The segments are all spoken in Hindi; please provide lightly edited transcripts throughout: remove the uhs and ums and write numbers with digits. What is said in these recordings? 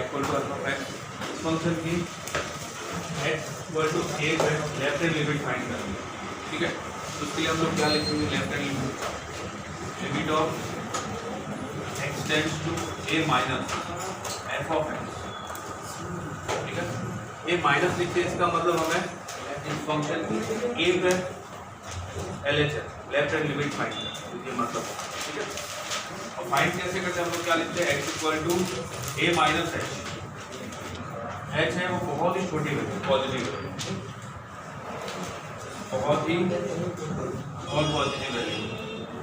Equal to alpha of x. इस फंक्शन की x equal to a left hand limit find करेंगे, ठीक है। तो उसके लिए हम लोग क्या लिखेंगे, left hand limit of x tends to A minus f of x, ठीक है। ए माइनस लिखते इसका मतलब हमें इस फंक्शन की ए पे LHS left hand limit find करना, ये मतलब, ठीक है। और फाइंड कैसे करते हैं हम लोग, क्या लिखते हैं, x equal to A minus H है वो बहुत ही छोटी वैल्यू, पॉजिटिव वैल्यू, बहुत ही small positive value,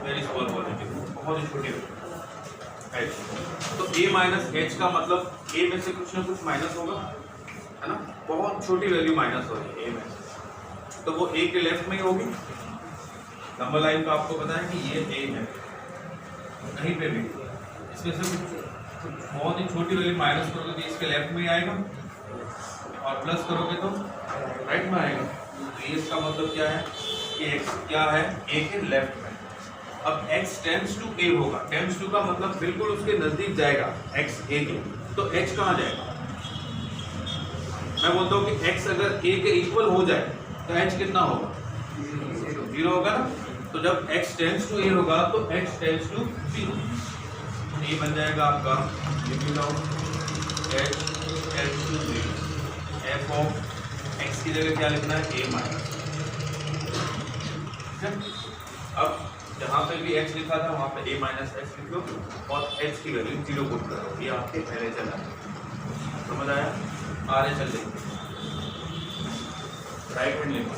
very small positive, बहुत ही छोटी वैल्यू एच। तो a माइनस एच का मतलब a में से कुछ ना कुछ माइनस होगा, है ना, बहुत छोटी वैल्यू माइनस हो रही है a में से, तो वो a के लेफ्ट में ही होगी। नंबर लाइन का आपको पता है कि ये a है, कहीं पे भी इसमें से कुछ बहुत ही छोटी वैल्यू माइनस करोगे तो इसके लेफ्ट में ही आएगा, और प्लस करोगे तो राइट में आएगा। तो ये इसका मतलब क्या है कि x क्या है, a के लेफ्ट में। अब x टेंड्स टू a होगा, टेंड्स टू का मतलब बिल्कुल उसके नजदीक जाएगा x a के, तो h कहाँ जाएगा, मैं बोलता हूँ कि x अगर a के इक्वल हो जाए तो h कितना होगा, 0 होगा ना। तो जब x टेंड्स टू a होगा तो x टेंड्स टू 0, ये बन जाएगा आपका limit of h tends to 0, f of x की जगह क्या लिखना है, a माइनस। अब जहाँ पे भी x लिखा था वहाँ पे a माइनस x लिख लो और h की वैल्यू 0 पुट करो, ये आपके पहले चला, समझ आया। आगे चल देंगे, राइट हैंड लिखो,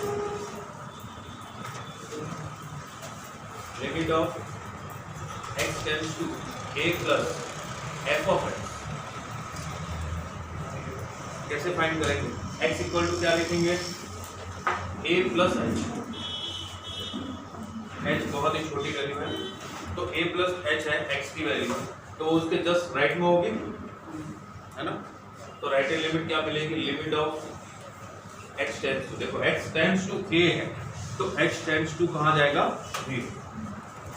limit of x tends to a plus f of x। कैसे फाइंड करेंगे, x इक्वल टू क्या लिखेंगे, a प्लस h बहुत ही छोटी वैल्यू है, तो a प्लस h है x की वैल्यू, तो उसके जस्ट राइट में होगी, है ना। तो राइट हैंड लिमिट क्या मिलेगी, limit of x tends to, देखो x टेंड्स टू a है तो h टेंड्स टू कहाँ जाएगा, 0,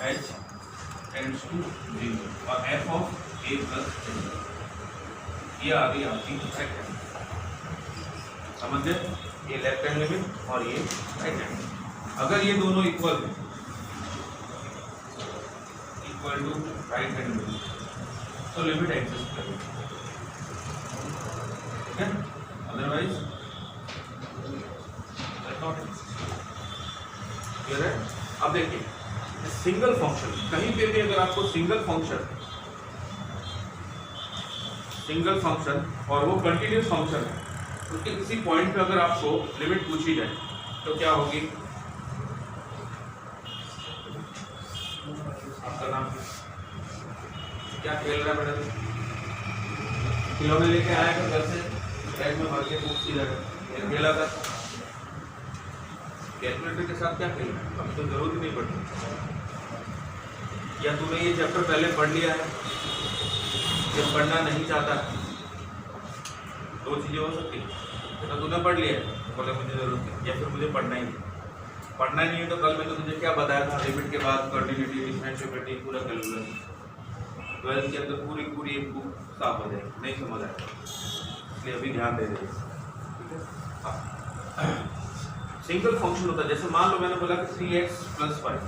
h टेंड्स टू 0, और f ऑफ a प्लस ये आ गई आपकी राइट हैंड, समझ गए, ये लेफ्ट हैंड लिमिट और ये राइट हैंड। अगर ये दोनों इक्वल है, equal to right hand limit, तो लिमिट एग्जिस्ट करेगी, ठीक है, अदरवाइज क्लियर है। अब देखिए सिंगल फंक्शन, कहीं पे भी अगर आपको सिंगल फंक्शन और वो कंटिन्यूस फंक्शन है, उसके किसी पॉइंट पे अगर आपको लिमिट पूछी जाए तो क्या होगी, आपका नाम क्या खेल रहा है बेटा, खिलौने लेके आया था घर से, बैग में भर के बुक सी लगा खेला था, कैलकुलेटर के साथ क्या खेलना है, अब तो जरूरत ही नहीं पड़ती। या तूने ये चैप्टर पहले पढ़ लिया है, जब पढ़ना नहीं चाहता, दो चीज़ें हो सकती है, तो तूने पढ़ लिया है तो बोले मुझे जरूरत नहीं, या फिर मुझे पढ़ना ही नहीं है, तो कल मैंने तुझे क्या बताया था, लिमिट के बाद कंटिन्यूटी, डिफरेंशिएबिलिटी, पूरा कैलकुलस, 12th के अंदर पूरी एक बुक साफ हो जाएगी, नहीं समझ आएगा, इसलिए अभी ध्यान दे देंगे, ठीक है। सिंगल फंक्शन होता है, जैसे मान लो मैंने बोला कि 3x + 5,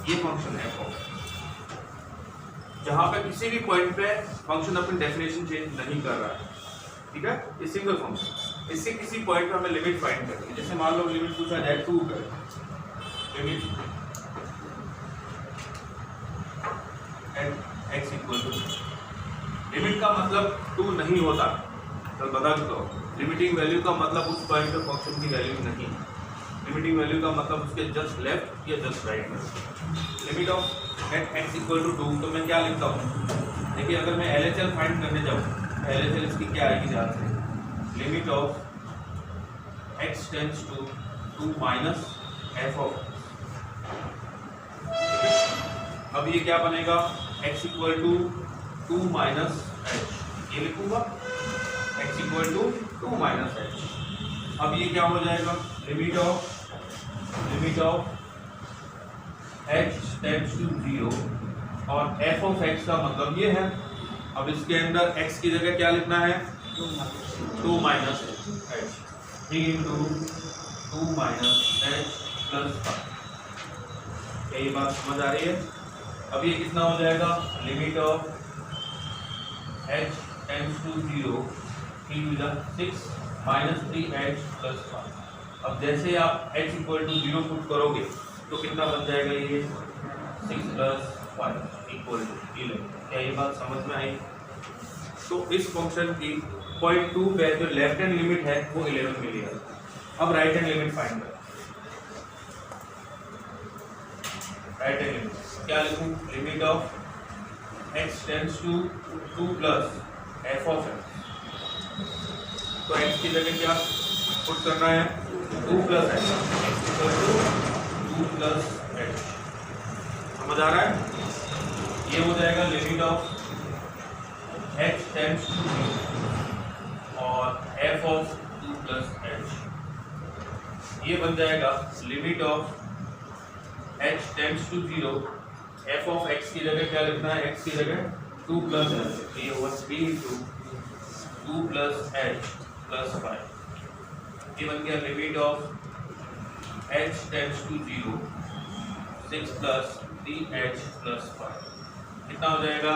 ये फंक्शन है जहाँ पे किसी भी पॉइंट पे फंक्शन अपनी डेफिनेशन चेंज नहीं कर रहा है, ठीक है, ये सिंगल फंक्शन। इससे किसी पॉइंट पे हमें लिमिट फाइंड करनी है, जैसे मान लो लिमिट पूछा जाए 2 का, limit x equal to, limit का मतलब 2 नहीं होता, तो बता दो, लिमिटिंग वैल्यू का मतलब उस पॉइंट पे फंक्शन की वैल्यू नहीं, लिमिटिंग वैल्यू का मतलब उसके जस्ट लेफ्ट या जस्ट राइट में। Limit of x equal to 2, तो मैं क्या लिखता हूँ, देखिए अगर मैं LHL फाइंड करने जाऊँ, LHL इसकी क्या आएगी ध्यान से, limit of x tends to 2 minus f of, अब ये क्या बनेगा, x equal to 2 minus h, ये लिखूंगा x equal to 2 minus h। अब ये क्या हो जाएगा, limit of h tends to 0, और f ऑफ x का मतलब ये है अब इसके अंदर x की जगह क्या लिखना है 2 minus H 3 into 2 minus H plus 5। यही बात समझ आ रही है। अब ये कितना हो जाएगा limit of h tends to 0 3 to the 6 minus 3h plus 5। अब जैसे आप h इक्वल टू 0 पुट करोगे तो कितना बन जाएगा ये 6 प्लस 5 इक्वल टू 11। क्या ये बात समझ में आई? तो इस फंक्शन की पॉइंट 2 पे जो लेफ्ट हैंड लिमिट है वो 11 मिली है। अब राइट हैंड लिमिट फाइंड करें। राइट हैंड लिमिट क्या लिखूं limit of x tends to 2 plus f of x। तो x की जगह क्या पुट करना है 2 plus h equal to 2 plus h। समझ आ रहा है? ये हो जाएगा limit of h tends to 0 और f ऑफ 2 प्लस h। ये बन जाएगा limit of h tends to 0 f of x की जगह क्या लिखना है x की जगह 2 प्लस h। ये होगा 3 इंटू 2 प्लस h प्लस 5। ये बन गया limit of h tends to 0 6 plus 3h plus 5। कितना हो जाएगा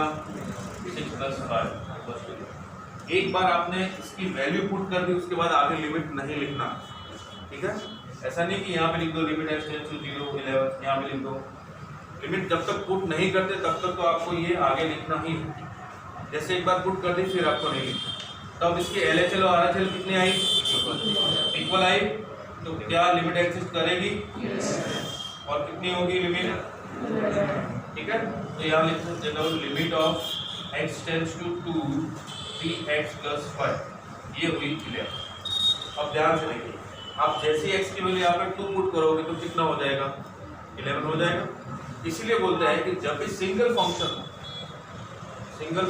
6 प्लस 5। एक बार आपने इसकी वैल्यू पुट कर दी उसके बाद आगे लिमिट नहीं लिखना, ठीक है? ऐसा नहीं कि यहाँ पे लिख दो लिमिट h टेंड्स टू 0 11 यहाँ पे लिख दो। लिमिट जब तक पुट नहीं करते तब तक तो आपको ये आगे लिखना ही है। जैसे एक बार पुट कर दी फिर आपको नहीं लिखना। तब इसकी LHL और RHL कितनी आई इक्वल आई। तो क्या लिमिट एग्जिस्ट करेगी और कितनी होगी लिमिट, ठीक है? तो यहाँ लिख देता हूँ limit of x tends to 2 3x plus 5। ये हुई 11। अब ध्यान से देखिए आप जैसे x की वैल्यू यहाँ पर 2 पुट करोगे तो कितना हो जाएगा 11 हो जाएगा। इसीलिए बोलते हैं कि जब भी सिंगल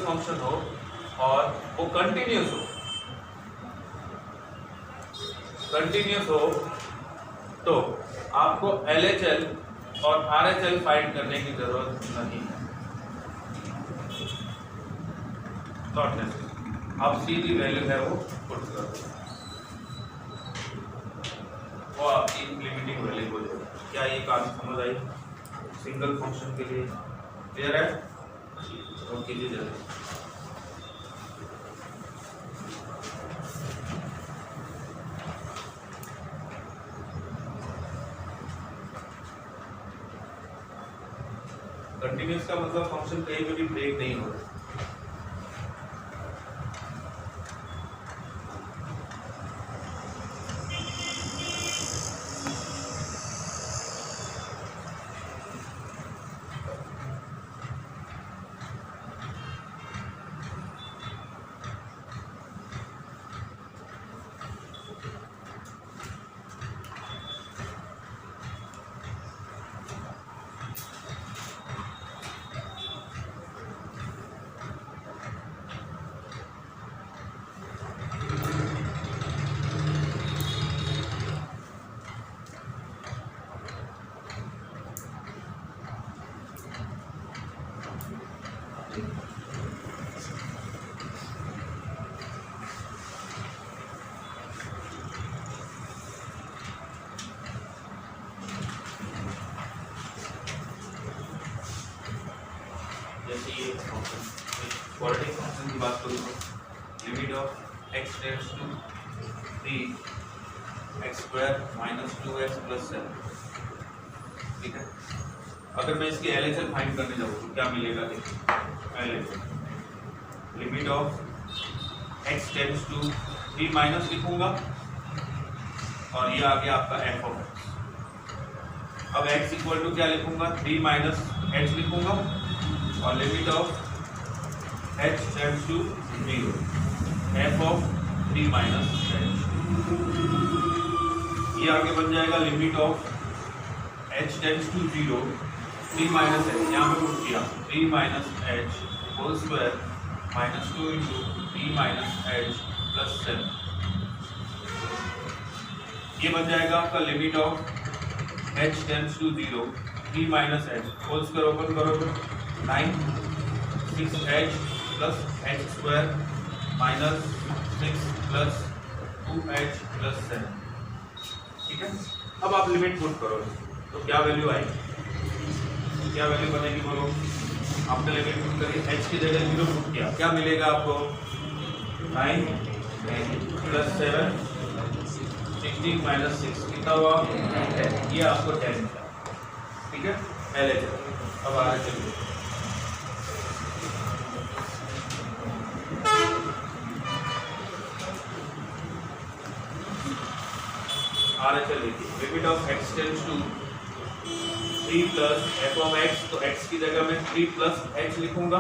फंक्शन हो और वो कंटिन्यूअस हो तो आपको LHL और RHL फाइंड करने की जरूरत नहीं है। Not necessary. आप सीधी वैल्यू है वो पुट कर दो, वो आपकी लिमिटिंग वैल्यू हो जाएगी। क्या ये काम समझ आई? सिंगल फंक्शन के लिए क्लियर है? तो कीजिए जल्दी। कंटिन्यूअस का मतलब फंक्शन कहीं पे भी ब्रेक नहीं हो रहा। जैसे ये क्वाड्रेटिक फंक्शन की बात करूँ तो limit of x tends to 3x square minus 2x plus 7, ठीक है? अगर मैं इसकी LHL फाइंड करने जाऊँ तो क्या मिलेगा? LHL limit of x tends to 3 minus लिखूंगा और ये आ गया आपका f ऑफ x। अब x इक्वल टू क्या लिखूंगा 3 माइनस h लिखूंगा और limit of h tends to 0 f of 3 minus h। ये आगे बन जाएगा limit of h tends to 0 3 minus h, यहाँ पे पुट किया 3 minus h whole square minus 2 into 3 minus h plus 7। ये बन जाएगा आपका limit of h tends to 0 3 minus h whole square open करो तो 9 6h plus h square minus 6 plus 2h plus 7। ठीक है, अब आप लिमिट पुट करो तो क्या वैल्यू आएगी, क्या वैल्यू बनेगी बोलो। आपने लिमिट पुट करी, h की जगह 0 पुट किया, क्या मिलेगा आपको 9 प्लस 7 16 माइनस 6 कितना हुआ 10, ये आपको 10 मिला। ठीक है, LHS। अब आगे चलिए, RHL देखिए, limit of x tends to 3 plus f of x, तो x की जगह मैं 3 प्लस h लिखूंगा,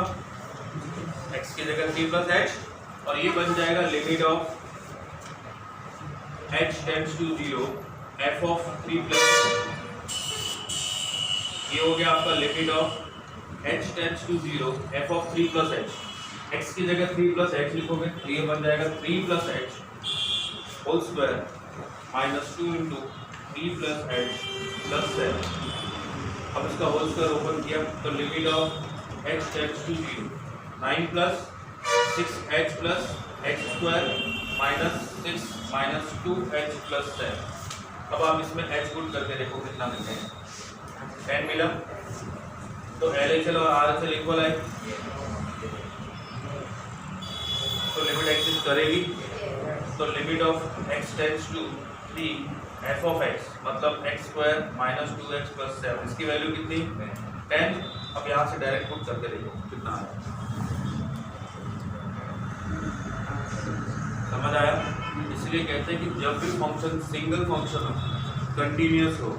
x की जगह 3 प्लस h, और ये बन जाएगा limit of h tends to 0 f of 3 plus, ये हो गया आपका limit of h tends to 0 f of 3 plus h, x की जगह 3 प्लस h लिखोगे तो ये बन जाएगा 3 plus h whole square minus 2 into 3 plus h plus 7। अब इसका होल स्क्वायर ओपन किया तो limit of h tends to 0 9 plus 6h plus h square minus 6 minus 2h plus 7। अब आप इसमें h गुड करके देखो कितना मिलते हैं, 10 मिला, तो LHL और RHL इक्वल है, तो लिमिट एग्जिस्ट करेगी, तो limit of x tends to 3 f of x मतलब x square minus 2h plus 7, इसकी वैल्यू कितनी 10। अब यहाँ से डायरेक्ट पुट करके देखो कितना आया, समझ आया। इसलिए कहते हैं कि जब भी फंक्शन सिंगल फंक्शन हो, कंटिन्यूअस हो,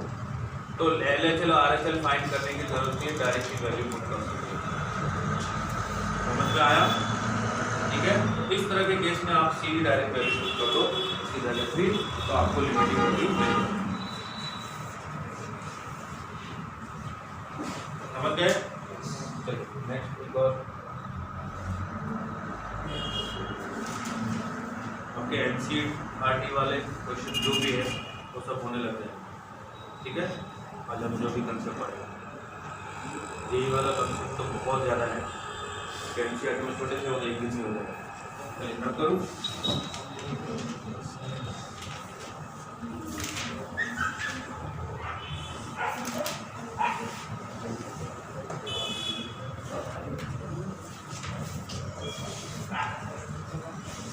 तो LHL और RHL फाइंड करने की जरूरत नहीं है, डायरेक्ट वैल्यू पुट कर सकते हैं। समझ में आया, ठीक है। तो इस तरह के केस में आप सीधी डायरेक्ट वैल्यू पुट कर दो, सीधा लेफ्ट, तो आपको लिमिटिंग वैल्यू मिलेगी। समझ गए, चलिए नेक्स्ट एक और आपके NCERT वाले क्वेश्चन जो भी है वो सब होने लग जाए। ठीक है, आज हम जो भी कंसेप्ट पढ़ेंगे, यही वाला कंसेप्ट तो बहुत ज़्यादा है, NCERT में छोटे से हो एक दिन से हो जाएगा। चलिए नोट करूँ,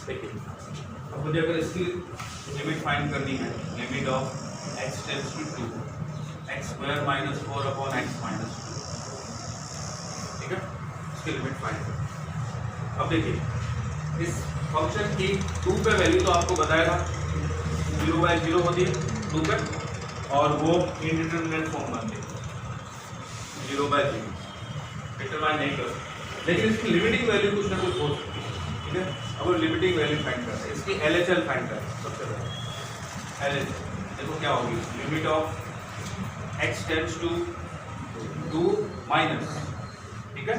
देखिए अब मुझे अगर इसकी लिमिट फाइंड करनी है, limit of x tends to 2 x square minus 4 upon x minus 2, ठीक है, इसकी लिमिट फाइंड करें। अब देखिए इस फंक्शन की 2 पे वैल्यू तो आपको बताएगा 0/0 होती है 2 पे, और वो इंडिटरमिनेट फॉर्म बनती है 0/0, डिटरमाइन नहीं कर सकते, लेकिन इसकी लिमिटिंग वैल्यू कुछ ना कुछ हो सकती है। ठीक है, अब लिमिटिंग वैल्यू फाइंड करते हैं, इसकी LHL फाइंड करें सबसे पहले। LHL देखो क्या होगी, limit of x tends to 2 minus, ठीक है,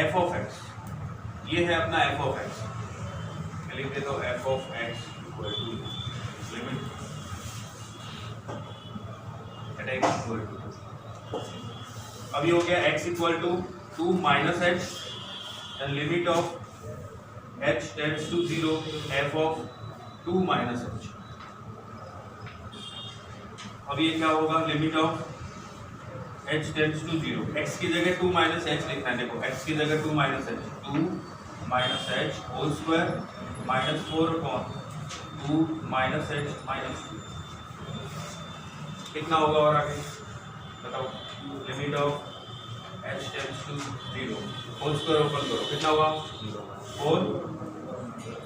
f ऑफ x, ये है अपना f ऑफ x, लिख दे तो f of x equal to limit at x equal to, अब ये हो गया x equal to 2 minus h and limit of h tends to 0 f of 2 minus h। अब ये क्या होगा, limit of h tends to 0, x की जगह 2 माइनस h लिखना है, देखो x की जगह 2 minus h, 2 minus h whole square minus 4 upon 2 minus h minus 2, कितना होगा और आगे बताओ, limit of h tends to 0 whole square open करो, कितना हुआ 4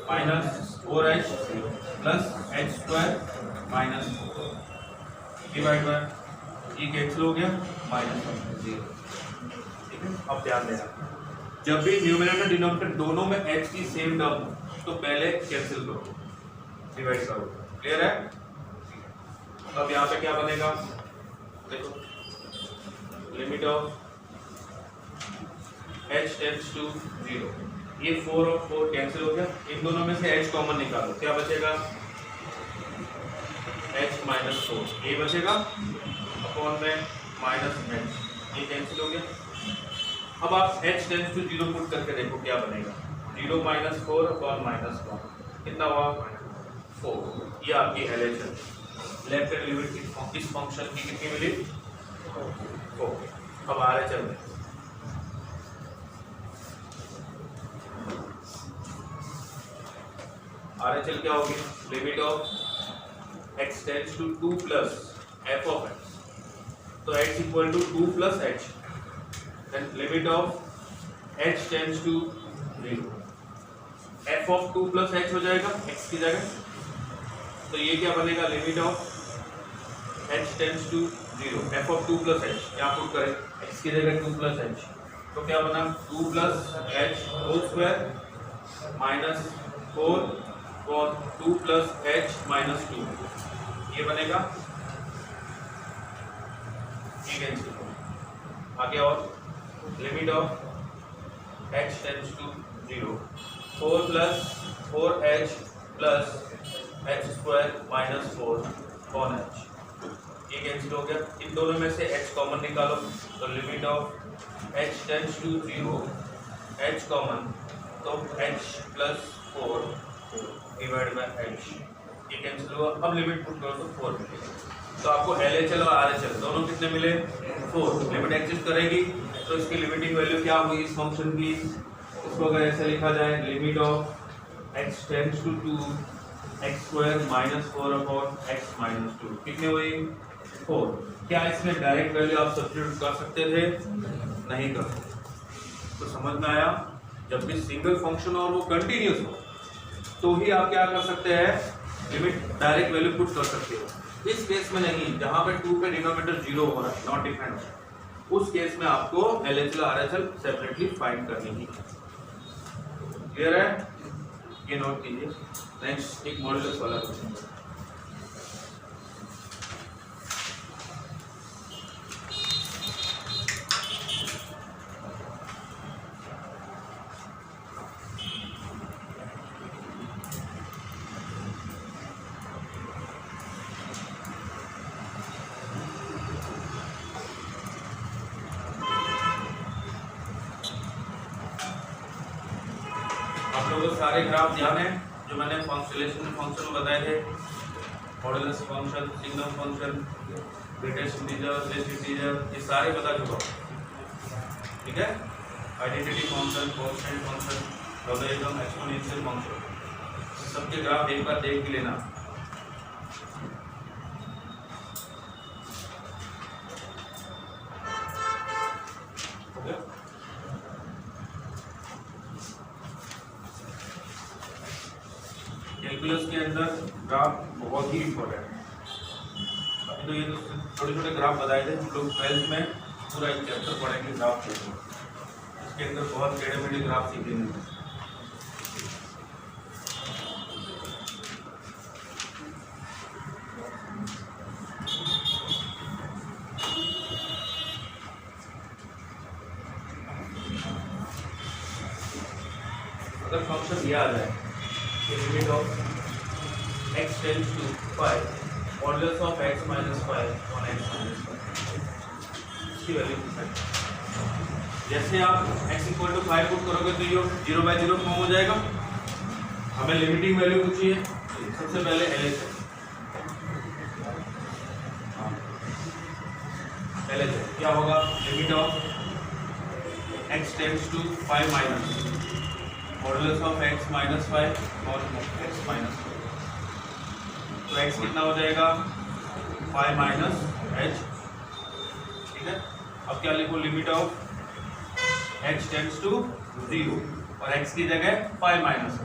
minus 4h plus h square minus 4 divide by, ये कैंसिल हो गया माइनस 0। ठीक है, अब ध्यान देना, जब भी न्यूमरेटर डिनोमिनेटर दोनों में h की सेम टर्म हो तो पहले कैंसिल करो, डिवाइड करो, क्लियर है। अब यहाँ पे क्या बनेगा, देखो limit of h tends to 0, ये 4 और 4 कैंसिल हो गया, इन दोनों में से h कॉमन निकालो, क्या बचेगा h माइनस 4, ये बचेगा अपॉन में माइनस h, ये कैंसिल हो गया, अब आप h टेंस टू 0 पुट करके देखो क्या बनेगा। 0 माइनस 4 अपॉन माइनस 1 कितना हुआ 4। ये आपकी LHS लेफ्ट हैंड लिमिट इस फंक्शन की कितनी मिली 4। अब RHS में RHS क्या होगी limit of x tends to 2 plus f of x, तो x equal to 2 plus h, then limit of h tends to 0, f of 2 plus h हो जाएगा x की जगह, तो ये क्या बनेगा limit of h tends to 0, f of 2 plus h यहाँ पुट करें x की जगह 2 प्लस h, तो क्या बना 2 plus h whole square minus 4 और 2 प्लस h माइनस 2, ये बनेगा ये कैंसिल। आगे और limit of h tends to 0, 4 plus 4h plus h square minus 4 upon h, ये कैंसिल हो गया। इन दोनों में से h कॉमन निकालो, तो limit of h tends to 0, h common तो h plus 4 divide by h, ये कैंसिल हुआ। अब लिमिट पुट करो तो 4 मिलेगा, तो आपको LHL और RHL दोनों कितने मिले 4। लिमिट एग्जिस्ट करेगी तो इसकी लिमिटिंग वैल्यू क्या हुई इस फंक्शन की, इसको अगर ऐसे लिखा जाए limit of x tends to 2 x square minus 4 upon x minus 2 कितने हुई 4। क्या इसमें डायरेक्ट वैल्यू आप सब्स्टिट्यूट कर सकते थे, नहीं कर सकते। तो समझ में आया, जब भी सिंगल फंक्शन और वो कंटिन्यूस हो तो ही आप क्या कर सकते हैं लिमिट डायरेक्ट वैल्यू पुट कर सकते हो। इस केस में नहीं, जहां पे 2 पे डिनोमिनेटर 0 हो रहा है नॉट डिफाइंड, उस केस में आपको LHL RHL सेपरेटली फाइंड करनी है। क्लियर है, ये नोट कीजिए। नेक्स्ट एक मॉड्यूलस वाला क्वेश्चन, आप लोगों को सारे ग्राफ ध्यान है जो मैंने रिलेशन फंक्शन में बताए थे, modulus function, signum function, greatest integer, least integer, ये सारे बता चुका हूँ। ठीक है, identity function, constant function, logarithm, exponential function, सबके ग्राफ एक बार देख भी लेना। कैलकुलस के अंदर ग्राफ बहुत ही इंपॉर्टेंट है। अभी तो ये तो छोटे छोटे ग्राफ बताए थे, हम लोग 12th में पूरा एक चैप्टर पढ़ेंगे ग्राफ के, इसके अंदर बहुत टेढ़े मेढ़े ग्राफ सीखेंगे। अगर फंक्शन ये आ जाए limit of x tends to 5 modulus of x minus 5 on x minus 5, इसकी वैल्यू जैसे आप x इक्वल टू 5 पुट करोगे तो ये 0/0 फॉर्म हो जाएगा। हमें लिमिटिंग वैल्यू पूछी है, सबसे पहले LHS क्या होगा limit of x tends to 5 minus modulus of x minus 5 और x माइनस 5, तो x कितना हो जाएगा 5 माइनस h। ठीक है, अब क्या लिखो limit of x tends to 0 और x की जगह 5 माइनस h,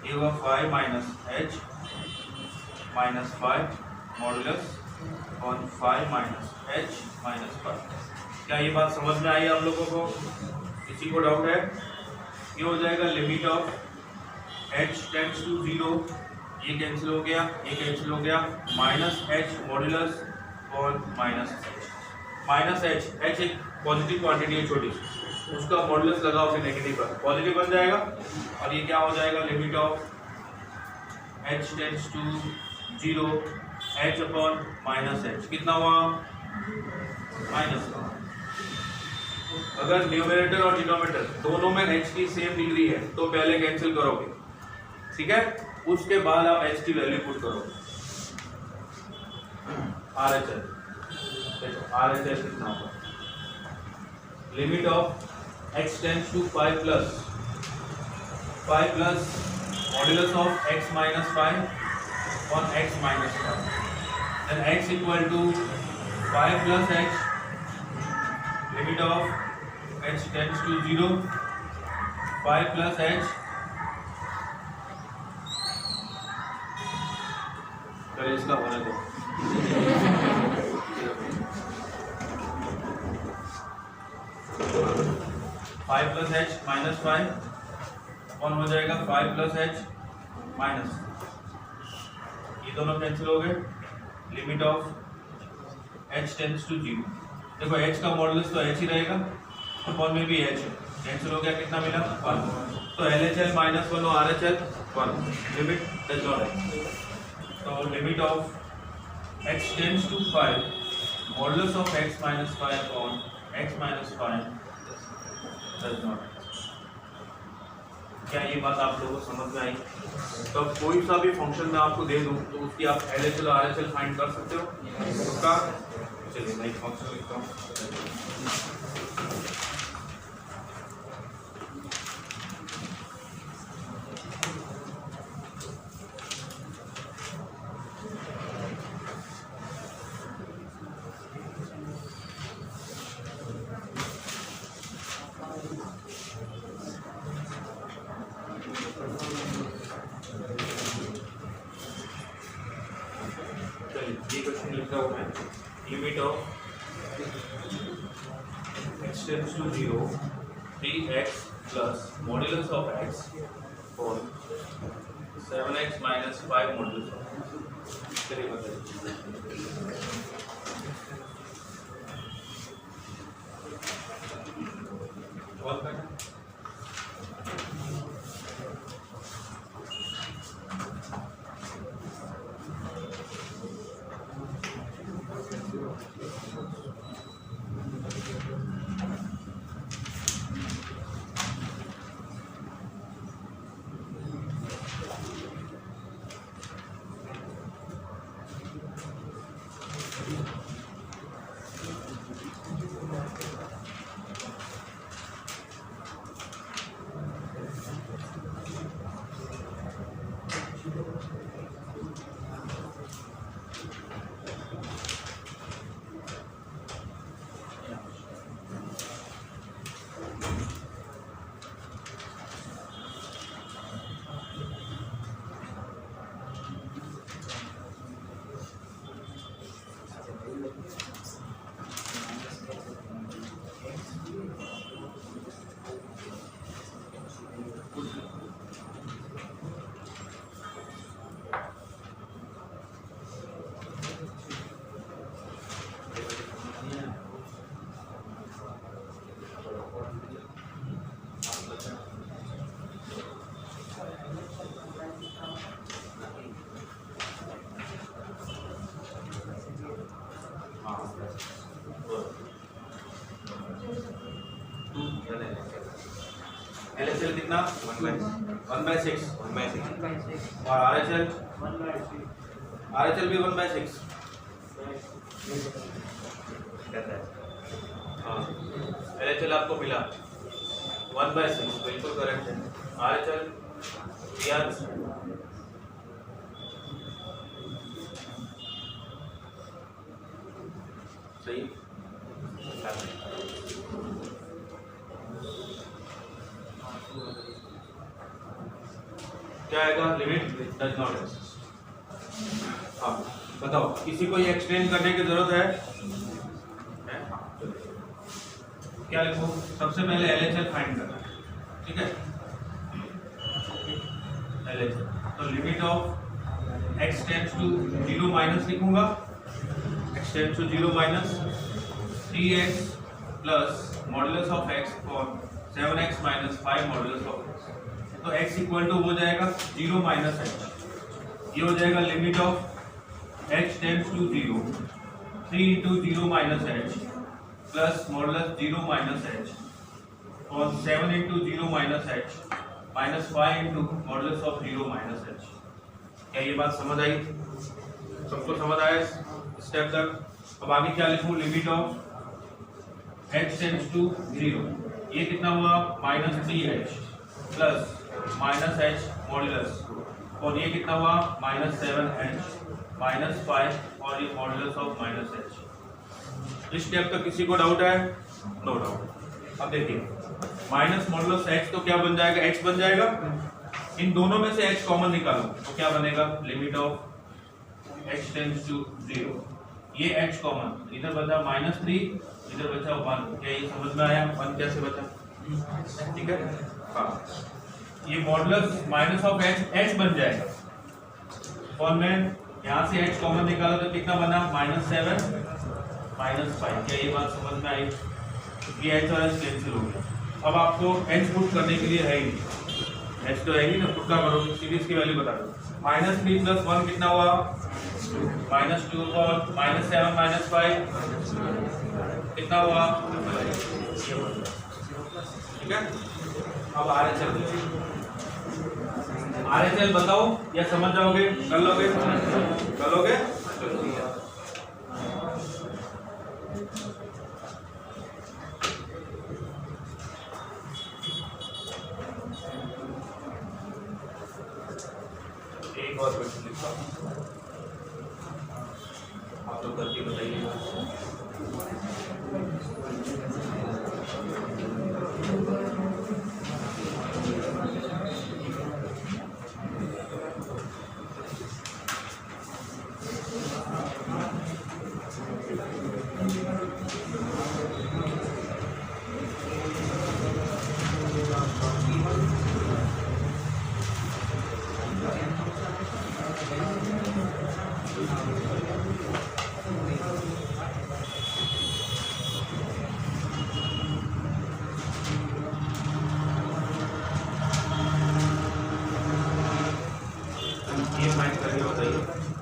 ये हुआ 5 minus h minus 5 modulus on 5 minus h minus 5। क्या ये बात समझ में आई आप लोगों को, किसी को डाउट है? ये हो जाएगा limit of h tends to 0, ये कैंसिल हो गया, ये कैंसिल हो गया, माइनस h मॉड्यूलस और माइनस h, h एक पॉजिटिव क्वांटिटी है छोटी, उसका मॉड्यूलस लगाओ फिर नेगेटिव पर, पॉजिटिव बन जाएगा। और ये क्या हो जाएगा limit of h tends to 0 h upon minus h, कितना हुआ माइनस का, अगर न्यूमरेटर और डिनोमिनेटर दोनों में h की सेम डिग्री है तो पहले कैंसिल करोगे, ठीक है, उसके बाद आप h की वैल्यू पुट करोगे। RHS RHS कितना होगा, limit of x tends to 5 plus modulus of x minus 5 on x minus 5, then x equal to 5 plus h, limit of h tends to 0, 5 plus h, चलिए इसका होने दो, 5 plus h minus 5 कौन हो जाएगा, 5 plus h माइनस, ये दोनों कैंसिल हो गए, limit of h tends to 0, देखो h का मॉडुलस तो h ही रहेगा, अपॉन में भी h है, कैंसिल हो गया, कितना मिला 1, तो LHL माइनस 1 और RHL 1, limit does not exist, तो limit of h tends to 5 modulus of x minus 5 upon x minus 5 does not. क्या ये बात आप लोगों को समझ में आई? तो अब कोई सा भी फंक्शन मैं आपको दे दूं तो उसकी आप LHL और RHL फाइंड कर सकते हो उसका। चलिए मैं एक फंक्शन लिखता हूँ, ये क्वेश्चन लिखता हूँ मैं, limit of x tends to 0 3x plus modulus of x और 7x minus 5 modulus of x। चलिए बताइए, और करना LHL कितना 1/6 और RHL भी 1/6। हाँ LHL आपको मिला 1/6, बिल्कुल करेक्ट है। RHL यार सही क्या आएगा, लिमिट डज नॉट एक्सिस्ट। हाँ बताओ, किसी को ये एक्सटेंड करने की जरूरत है? क्या लिखो, सबसे पहले LHL फाइंड करना है, ठीक है। LHL तो limit of x tends to 0 minus लिखूंगा, x tends to 0 minus 3x plus modulus of x और 7x minus 5 modulus of x, तो x इक्वल टू हो जाएगा 0 माइनस h, ये हो जाएगा limit of h tends to 0 3 into 0 minus h, plus modulus 0 minus h और 7 into 0 minus h minus 5 into modulus of 0 minus H. क्या ये बात समझ आई? सबको समझ आया स्टेप तक? अब आगे क्या लिखूं? Limit of h tends to 0, ये कितना हुआ? Minus 3h plus minus h modulus, और ये कितना हुआ? माइनस 7h माइनस 5 और ये मॉडुलस ऑफ माइनस एच। इस स्टेप तक किसी को डाउट है? No doubt. अब देखिए माइनस मॉडुलस एच तो क्या बन जाएगा? एच बन जाएगा। इन दोनों में से एच कॉमन निकालो तो क्या बनेगा? Limit of h tends to 0, ये एच कॉमन, इधर बचा माइनस 3, इधर बचा 1। क्या ये समझ में आया? 1 कैसे बचा? ठीक है, हाँ। ये मॉडुलस माइनस ऑफ एच बन जाएगा, और मैं यहाँ से एच कॉमन निकाला तो कितना बना? Minus 7 minus 5। क्या ये बात समझ में आई? ये एच और एच कैंसिल हो गया। अब आपको एच पुट करने के लिए है ही नहीं, एच तो है ही ना, पुट का करो, सीरीज की वैल्यू बता दो। माइनस 3 प्लस 1 कितना हुआ? माइनस 2, और माइनस 7 माइनस 5 कितना हुआ? ठीक है। अब RHL बताओ या समझ जाओगे? कर लोगे? कर लोगे? एक और क्वेश्चन लिखता हूं, आप लोग करके बताइए।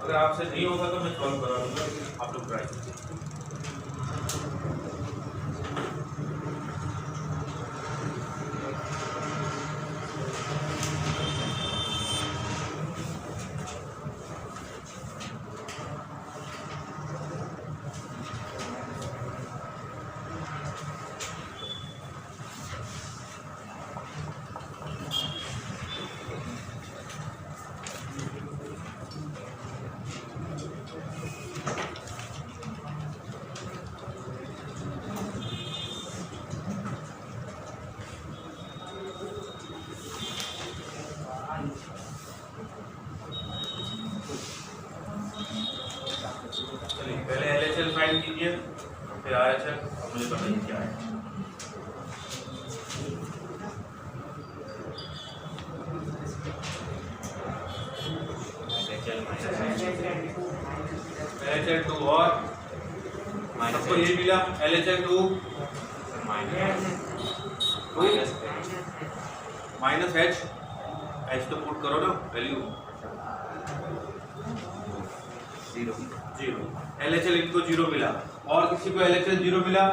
अगर आपसे नहीं होगा तो मैं सॉल्व करा दूंगा, आप लोग ट्राई कीजिए। पहले LHL फाइंड कीजिए, फिर RHL। अब मुझे बताइए क्या है। LHL2 और सबको ये मिला LHL2 माइनस एच तो पुट करो ना, वैल्यू 0। LHL इनको 0 मिला, और किसी को LHL 0 मिला?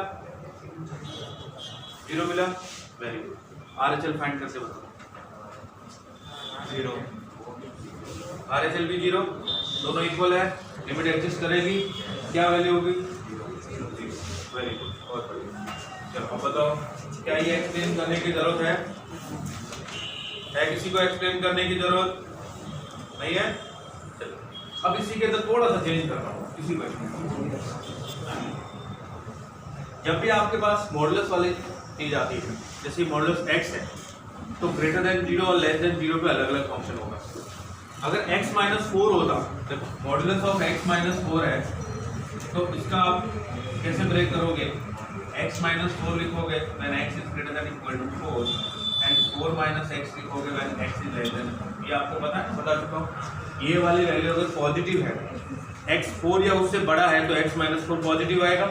0 मिला, वेरी गुड। RHL फाइंड करके बताओ। 0, RHL भी 0, दोनों इक्वल है, लिमिट एडजस्ट करेगी, क्या वैल्यू होगी? 0। वेरी गुड, बहुत बढ़िया। चलो अब बताओ, क्या ये एक्सप्लेन करने की जरूरत है? किसी को एक्सप्लेन करने की जरूरत नहीं है? चलो अब इसी के अंदर थोड़ा सा चेंज कर रहा हूँ। किसी को जब भी आपके पास मॉडुलस वाली चीज आती है, जैसे मॉडुलस x है, तो ग्रेटर देन 0 और लेस देन 0 पे अलग अलग फंक्शन होगा। अगर x माइनस 4 होता, देखो मॉडुलस ऑफ x माइनस 4 है, तो इसका आप कैसे ब्रेक करोगे? x माइनस 4 लिखोगे when x is greater than equal to 4, and 4 minus x लिखोगे when x is less than. ये आपको पता है, बता चुका हूँ। ये वाली वैल्यू अगर पॉजिटिव है, x 4 या उससे बड़ा है, तो x माइनस 4 पॉजिटिव आएगा।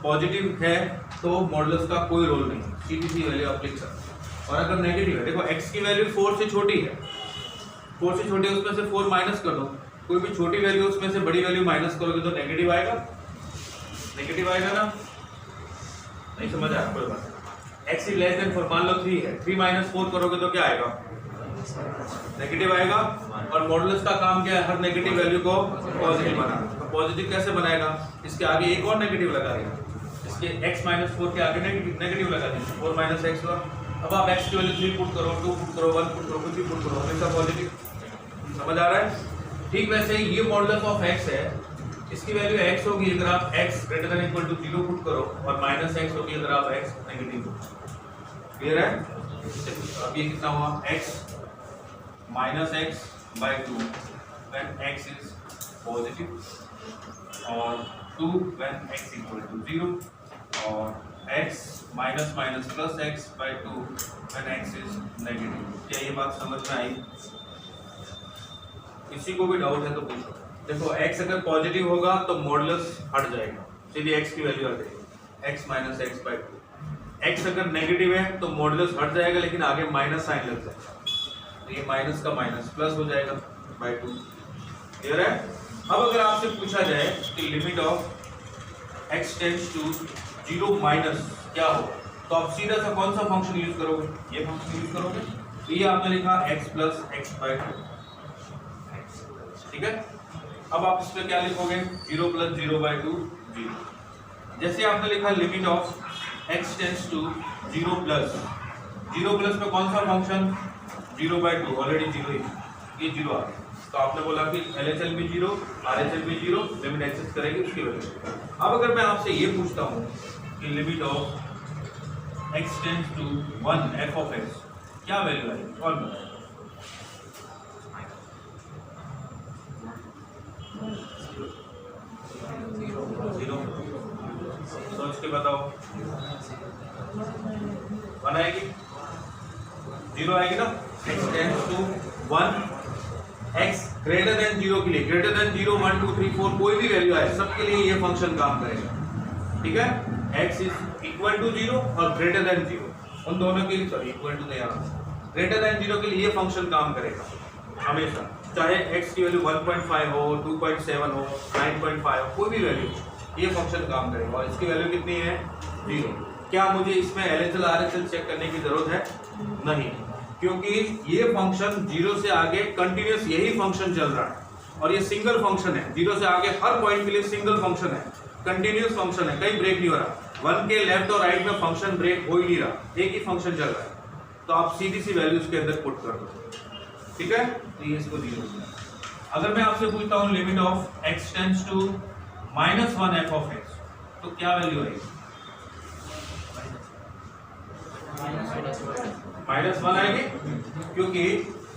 पॉजिटिव है तो मॉडुलस का कोई रोल नहीं, सीधी सी वैल्यू आप लिख सकते। और अगर नेगेटिव है, देखो x की वैल्यू 4 से छोटी है, 4 से छोटी है, उसमें से 4 माइनस कर दो, कोई भी छोटी वैल्यू उसमें से बड़ी वैल्यू माइनस करोगे तो नेगेटिव आएगा, नेगेटिव आएगा ना। नहीं समझ आया? कोई बात नहीं। x इज लेस देन 4, मान लो 3 है, 3 माइनस 4 करोगे तो क्या आएगा? नेगेटिव आएगा। और मॉडुलस का काम क्या है? हर नेगेटिव वैल्यू को पॉजिटिव बनाना। तो पॉजिटिव कैसे बनाएगा? इसके आगे एक और नेगेटिव लगा देगा, इसके x माइनस 4 के आगे नेगेटिव लगा देंगे, 4 माइनस x हुआ। अब आप x की वैल्यू 3 पुट करो, 2 पुट करो, 1 पुट करो, कुछ भी पुट करो, हमेशा पॉजिटिव। समझ आ रहा है? ठीक वैसे ही ये मॉडुलस ऑफ x है, इसकी वैल्यू x होगी अगर आप x greater than equal to 0 put करो, और माइनस x होगी अगर आप x नेगेटिव पुट। क्लियर है? अब ये कितना हुआ? x minus x by 2 when x is positive, और 2 व्हेन x इक्वल टू 0, और x minus minus plus x by 2 when x is negative. क्या ये बात समझ में आई? किसी को भी डाउट है तो पूछो। देखो x अगर पॉजिटिव होगा तो मॉडुलस हट जाएगा, सीधी x की वैल्यू आ जाएगी, x minus x by 2। x अगर नेगेटिव है तो मॉडुलस हट जाएगा, लेकिन आगे माइनस साइन लग जाएगा, तो ये माइनस का माइनस प्लस हो जाएगा बाय 2। क्लियर है? अब अगर आपसे पूछा जाए कि limit of x tends to 0 minus क्या होगा, तो आप सीधा सा कौन सा फंक्शन यूज करोगे? ये फंक्शन यूज करोगे। तो ये आपने लिखा x प्लस x बाय 2, ठीक है। अब आप इसमें क्या लिखोगे? 0 प्लस 0 बाय 2 0। जैसे आपने लिखा limit of x tends to 0 plus में कौन सा फंक्शन? 0 बाय 2, ऑलरेडी 0 ही, ये 0 आ गया। तो आपने बोला कि LHL भी 0, RHL भी 0, लिमिट एक्सेस करेगी उसकी वैल्यू। अब अगर मैं आपसे ये पूछता हूँ कि limit of x tends to 1 f of x, क्या वैल्यू आएगी? और बताइए। सोच के बताओ। 1 आएगी, 0 आएगी ना। x tends to 1, x greater than 0 के लिए, ग्रेटर देन 0 1 2 3 4 कोई भी वैल्यू आए, सबके लिए ये फंक्शन काम करेगा, ठीक है। x इज इक्वल टू 0 और ग्रेटर देन 0, उन दोनों के लिए, सॉरी इक्वल टू नहीं आ रहा, ग्रेटर देन 0 के लिए ये फंक्शन काम करेगा हमेशा, चाहे x की वैल्यू 1.5 हो, 2.7 हो, 9.5 हो, कोई भी वैल्यू ये फंक्शन काम करेगा। और इसकी वैल्यू कितनी है? 0। क्या मुझे इसमें LHL RHL चेक करने की जरूरत है? नहीं, क्योंकि ये फंक्शन 0 से आगे कंटिन्यूस यही फंक्शन चल रहा है, और ये सिंगल फंक्शन है। 0 से आगे हर पॉइंट के लिए सिंगल फंक्शन है, कंटिन्यूस फंक्शन है, कहीं ब्रेक नहीं हो रहा। 1 के लेफ्ट और राइट में फंक्शन ब्रेक हो ही नहीं रहा, एक ही फंक्शन चल रहा है। तो आप सीधी सी वैल्यू उसके अंदर पुट कर दो, ठीक है। तो ये इसको 0 हो गया। अगर मैं आपसे पूछता हूँ limit of x tends to -1 f of x, तो क्या वैल्यू आएगी? -1 आएगी, क्योंकि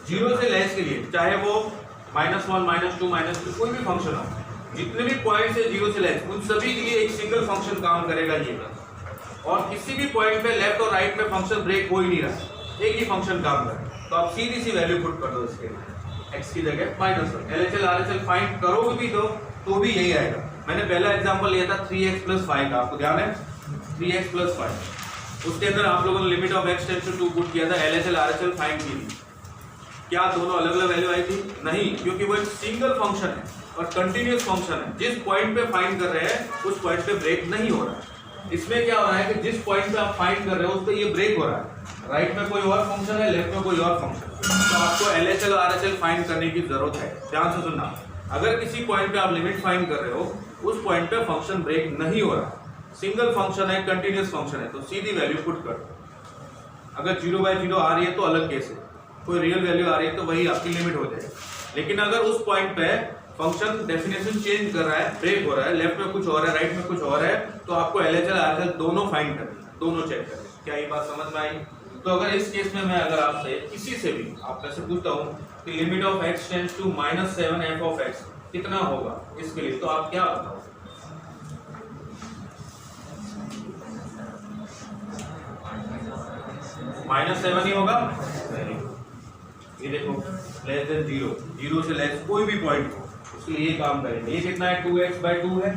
0 से लेस के लिए, चाहे वो -1 -2 -2 कोई भी फंक्शन हो, जितने भी पॉइंट से 0 से लेस, उन सभी के लिए एक सिंगल फंक्शन काम करेगा ये, और किसी भी पॉइंट पे लेफ्ट और राइट में फंक्शन ब्रेक हो ही नहीं रहा, एक ही फंक्शन काम करेगा। तो आप सीधी सी वैल्यू पुट कर दो इसके लिए, x की जगह -1। LHL RHL फाइंड करोगे भी तो भी यही आएगा। मैंने पहला एग्जांपल लिया था 3x + 5 का, आपको ध्यान है? 3x + 5, उसके अंदर आप लोगों ने limit of x tends to 2 put किया था, LHL RHL फाइंड की थी। क्या दोनों अलग अलग वैल्यू आई थी? नहीं, क्योंकि वो एक सिंगल फंक्शन है और कंटिन्यूस फंक्शन है। जिस पॉइंट पे फाइंड कर रहे हैं उस पॉइंट पे ब्रेक नहीं हो रहा है। इसमें क्या हो रहा है कि जिस पॉइंट पे आप फाइंड कर रहे हो उस पे ये ब्रेक हो रहा है, राइट में कोई और फंक्शन है, लेफ्ट में कोई और फंक्शन है, तो आपको LHL RHL फाइंड करने की जरूरत है। ध्यान से सुनना, अगर किसी पॉइंट पे आप लिमिट फाइंड कर रहे हो, उस पॉइंट पे फंक्शन ब्रेक नहीं हो रहा, सिंगल फंक्शन है, कंटिन्यूस फंक्शन है, तो सीधी वैल्यू पुट कर दो। अगर 0/0 आ रही है तो अलग केस है, कोई रियल वैल्यू आ रही है तो वही आपकी लिमिट हो जाएगी। लेकिन अगर उस पॉइंट पे फंक्शन डेफिनेशन चेंज कर रहा है, ब्रेक हो रहा है, लेफ्ट में कुछ और है, राइट में कुछ और है, तो आपको LHL RHL दोनों फाइंड करना, दोनों चेक करना। क्या ये बात समझ में आई? तो अगर इस केस में मैं अगर आपसे किसी से भी आपसे पूछता हूँ कि limit of x tends to -7 f of x कितना होगा इसके लिए, तो आप क्या बताओ? -7 ही होगा। ये देखो लेस देन 0, 0 से लेस कोई भी पॉइंट हो, उसके लिए ये काम करेंगे। ये कितना है? 2x/2 है,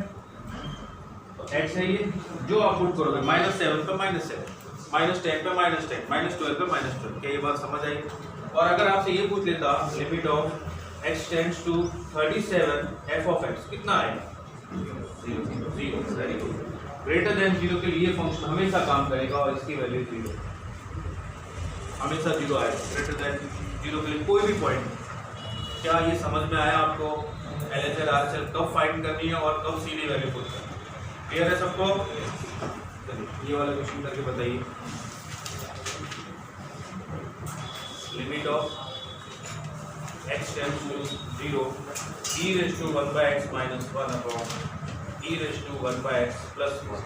तो x है ये, जो आप पुट करोगे -7 पे -7, -10 पे -10, -12 पे -12। क्या ये बात समझ आई? और अगर आपसे ये पूछ लेता limit of x tends to 37 f of x कितना आएगा? 0, 0, वेरी गुड। ग्रेटर देन 0 के लिए फंक्शन हमेशा काम करेगा और इसकी वैल्यू 0 हमेशा 0 आएगा ग्रेटर देन 0 के लिए कोई भी पॉइंट। क्या ये समझ में आया आपको? LHL RHL कब फाइंड करनी है और कब सीधी वैल्यू पुट करनी है? क्लियर है सबको? चलिए ये वाला क्वेश्चन करके बताइए। Limit of x tends to 0 e raise to 1 by x minus 1 upon e raise to 1 by x plus 1।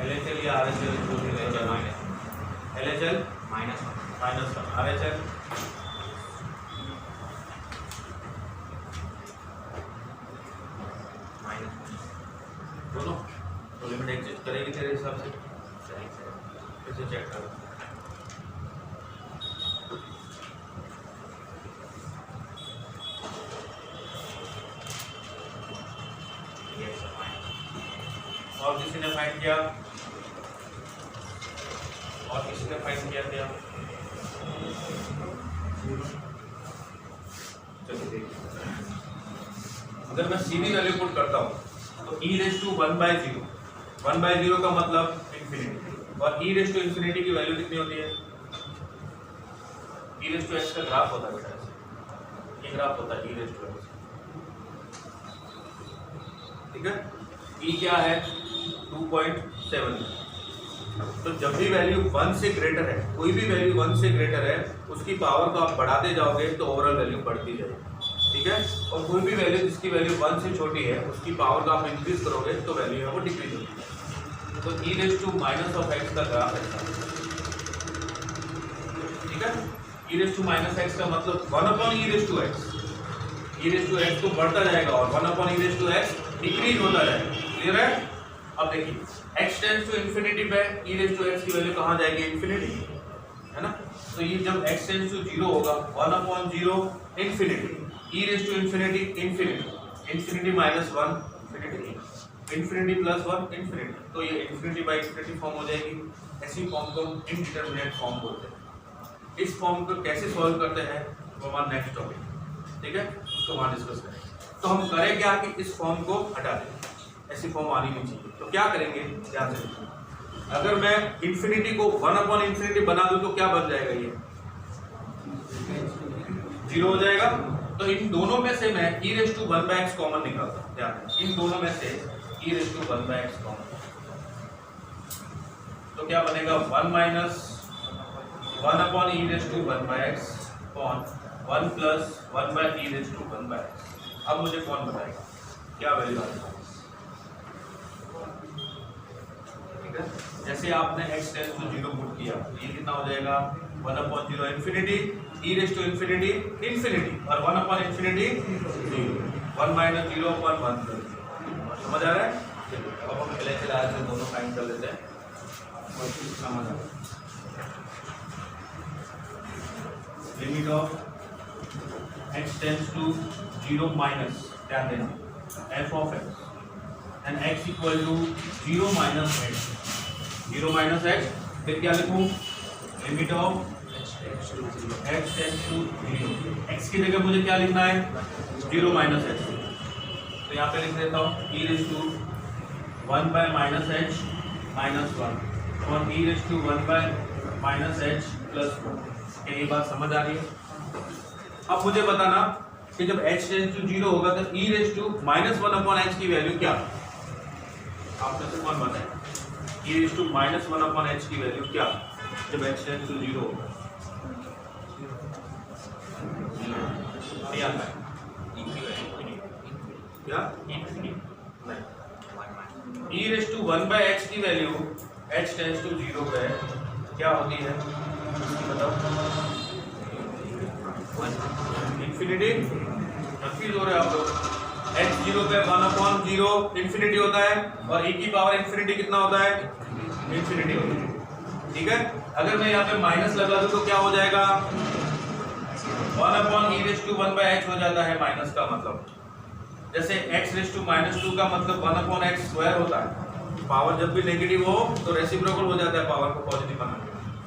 LHL या RHL जो भी रहेगा माइनस LHL माइनस RHL दोनों तो लिमिट एग्जिस्ट करेगी तेरे हिसाब से? कैसे चेक करो? और किसी ने फाइंड किया? और किसी ने फाइंड किया क्या? चलिए देखिए, अगर मैं सीधी वैल्यू पुट करता हूँ तो e raise to 1 by 0 1 by 0 का मतलब इंफिनिटी और e रेज़ टू इंफिनिटी की वैल्यू कितनी होती है? e रेज़ टू x का ग्राफ होता है बेटा, ये ग्राफ होता है e रेज़ टू x। ठीक है, e क्या है? 2.7। तो जब भी वैल्यू 1 से ग्रेटर है, कोई भी वैल्यू 1 से ग्रेटर है, उसकी पावर को आप बढ़ाते जाओगे तो ओवरऑल वैल्यू बढ़ती जाएगी। ठीक है, और कोई भी वैल्यू जिसकी वैल्यू 1 से छोटी है, उसकी पावर को आप इंक्रीज करोगे तो वैल्यू है वो डिक्रीज होगी। तो e raise to minus of x का ग्राफ ऐसा। ठीक है, e raise to minus x का मतलब 1 upon e raise to x। e raise to x तो बढ़ता जाएगा और 1 upon e raise to x decrease होता जाएगा। क्लियर है? अब देखिए, x टेंड्स टू इंफिनिटी पे e रेज़ टू x की वैल्यू कहाँ जाएगी? इंफिनिटी, है ना? तो ये जब x टेंड्स टू 0 होगा 1 upon 0 infinity, e raise to infinity infinity, infinity minus 1 infinity, infinity plus 1 infinity, तो ये इंफिनिटी बाई इंफिनिटी फॉर्म हो जाएगी। ऐसी फॉर्म को इनडिटरमिनेट फॉर्म बोलते हैं। इस फॉर्म को कैसे सॉल्व करते हैं वो हमारा नेक्स्ट टॉपिक। ठीक है, उसको वहाँ डिस्कस करेंगे। तो हम करें क्या कि इस फॉर्म को हटा दें, ऐसी फॉर्म आनी नहीं चाहिए। तो क्या करेंगे, ध्यान से देखिए, अगर मैं इंफिनिटी को 1 अपॉन इंफिनिटी बना दूं तो क्या बन जाएगा? ये 0 हो जाएगा। तो इन दोनों में से मैं e raise to 1 by x common निकालता हूं। ध्यान दें, इन दोनों में से e raise to 1 by x common, तो क्या बनेगा? 1 minus 1 upon e raise to 1 by x upon 1 plus 1 by e raise to 1 by x। अब मुझे कौन बताएगा क्या वैल्यू आएगी? जैसे आपने x टेंड्स टू 0 पुट किया, ये कितना हो जाएगा? 1 upon 0 infinity, e raise to infinity infinity और 1 upon infinity 0, 1 minus 0 upon 1 plus 0। समझ आ रहा है? अब हम LHL RHL दोनों फाइंड कर लेते हैं। समझ आ रहा है? Limit of x tends to 0 minus, ध्यान देना, f of x and x equal to 0 minus x, 0 minus x, फिर क्या लिखूं? Limit of x tends to 0, x की जगह मुझे क्या लिखना है? 0 माइनस x। तो यहाँ पे लिख देता हूँ e raise to 1 by minus h minus 1 और e raise to 1 by minus h plus 1। ये बात समझ आ रही है? अब मुझे बताना कि जब h टेंड्स टू 0 होगा तो e raise to minus 1 upon h की वैल्यू क्या? आप में से कौन बताए? e raise to minus 1 upon h की वैल्यू क्या जब h टेंड्स टू 0 होगा? क्या e raise to 1 by x की वैल्यू h टेंड्स टू 0 पे क्या होती है? बताओ। इंफिनिटी। कंफ्यूज हो रहे हैं आप लोग? h 0 पे 1/0 इंफिनिटी होता है और e की पावर इंफिनिटी कितना होता है, इंफिनिटी होता है। ठीक है, अगर मैं यहाँ पे माइनस लगा दूं तो क्या हो जाएगा, 1/e⁻⁴ हो जाता है माइनस का मतलब, जैसे x⁻² का मतलब 1/x² होता है। पावर जब भी नेगेटिव हो तो रेसिप्रोकल हो जाता है पावर को पॉजिटिव बनाने।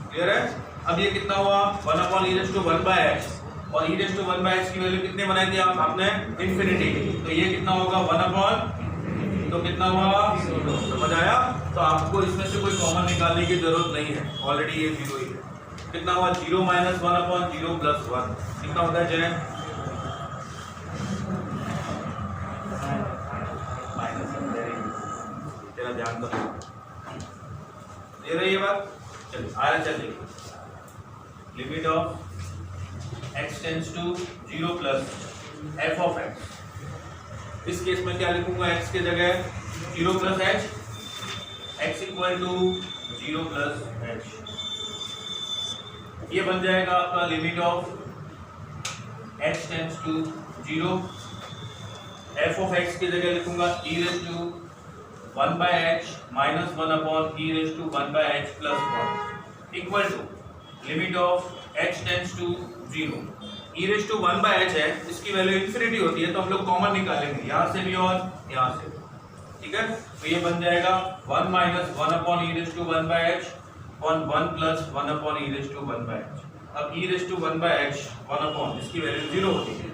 क्लियर है? अब ये कितना हुआ 1/e⁻⁴ और e⁻⁴ की वैल्यू कितने बनाई थी आपने, इंफिनिटी, तो ये कितना होगा 1/, तो कितना हुआ, समझ आया? तो आपको इसमें से कोई कॉमन निकालने की जरूरत नहीं है, ऑलरेडी ये 0 ही है। कितना हुआ 0 - 1/0 + 1 कितना होता है जय, तेरा ध्यान तो दे रही है बात। चलिए आगे चलिए, limit of x tends to 0 plus f of x। इस केस में क्या लिखूंगा, x के जगह 0 plus h, x equal to 0 plus h। ये बन जाएगा आपका limit of x tends to 0, f of x की जगह लिखूंगा e⁻⁴ minus 1/e⁻⁴ plus 1 equal to limit of h tends to 0। e⁻⁴ है, इसकी वैल्यू इंफिनिटी होती है तो हम लोग कॉमन निकालेंगे यहाँ से भी और यहाँ से। ठीक है, तो ये बन जाएगा 1 - 1/e⁻⁴ 1 प्लस 1/e⁻⁴। अब e⁻⁴ 1 इसकी वैल्यू 0 होती है,